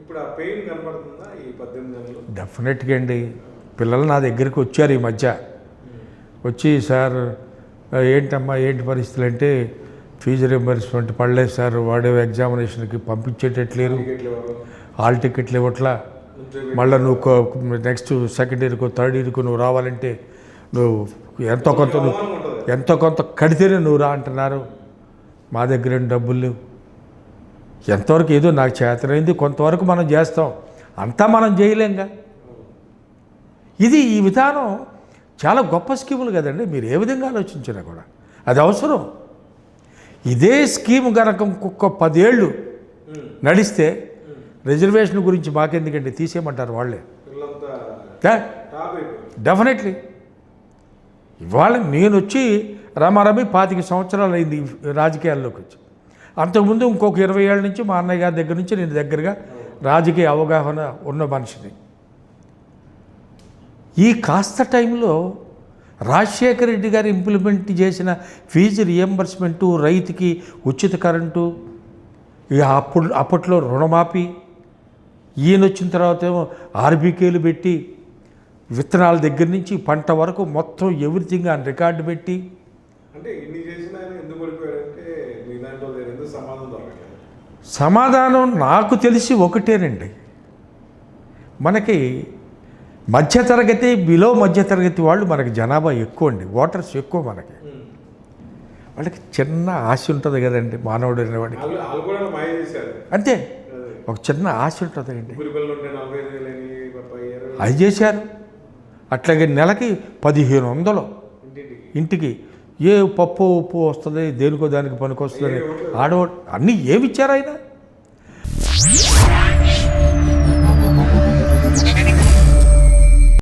ఇప్పుడు ఆ పెయిన్ కనపడుతుందా ఈ 18 నెలలు? డెఫినెట్గా అండి. పిల్లలు నా దగ్గరికి వచ్చారు ఈ మధ్య. వచ్చి సార్ ఏంటమ్మా ఏంటి పరిస్థితులు అంటే, ఫీజు రింబర్స్మెంట్ పడలేదు సార్, వాడే ఎగ్జామినేషన్కి పంపించేటట్లేరు, హాల్ టికెట్లు ఇవ్వట్లా, మళ్ళీ నువ్వు నెక్స్ట్ సెకండ్ ఇయర్కు థర్డ్ ఇయర్కు నువ్వు రావాలంటే నువ్వు ఎంతో కొంత కడితేనే నువ్వు రా అంటున్నారు. మా దగ్గర డబ్బులు లేవు. ఎంతవరకు ఏదో నాకు చేతనైంది కొంతవరకు మనం చేస్తాం, అంతా మనం చేయలేంగా. ఈ విధానం చాలా గొప్ప స్కీములు కదండి. మీరు ఏ విధంగా ఆలోచించినా కూడా అది అవసరం. ఇదే స్కీమ్ కనుక ఇంకొక 10 ఏళ్ళు నడిస్తే రిజర్వేషన్ గురించి మాకెందుకండి, తీసేయమంటారు వాళ్ళే. డెఫినెట్లీ. ఇవాళ నేను వచ్చి రమారమి 25 సంవత్సరాలు అయింది రాజకీయాల్లోకి వచ్చి. అంతకుముందు ఇంకొక 20 ఏళ్ళ నుంచి మా అన్నయ్య గారి దగ్గర నుంచి నేను దగ్గరగా రాజకీయ అవగాహన ఉన్న మనిషిని. ఈ కాస్త టైంలో రాజశేఖర రెడ్డి గారు ఇంప్లిమెంట్ చేసిన ఫీజు రియంబర్స్మెంటు, రైతుకి ఉచిత కరెంటు, ఇక అప్పట్లో రుణమాఫీ, ఈయన వచ్చిన తర్వాత ఏమో ఆర్బీకేలు పెట్టి విత్తనాల దగ్గర నుంచి పంట వరకు మొత్తం ఎవ్రీథింగ్ అని రికార్డు పెట్టి, అంటే ఇన్ని చేసిన ఎందుకు పడిపోయాడంటే మీ దాంట్లో ఎందుకు సమాధానం దొరకలేదు? సమాధానం నాకు తెలిసి ఒకటేనండి. మనకి మధ్యతరగతి, బిలో మధ్యతరగతి వాళ్ళు మనకి జనాభా ఎక్కువ అండి, ఓటర్స్ ఎక్కువ మనకి. వాళ్ళకి చిన్న ఆశ ఉంటుంది కదండి మానవుడు అనేవాడికి. అంతే, ఒక చిన్న ఆశ ఉంటుంది అండి. అది చేశారు. అట్లాగే నెలకి 1500 ఇంటికి ఏ పప్పు ఉప్పు వస్తుంది, దేనికో దానికి పనికి వస్తుంది, ఆడవాడు అన్నీ ఏమి ఇచ్చారు ఆయన.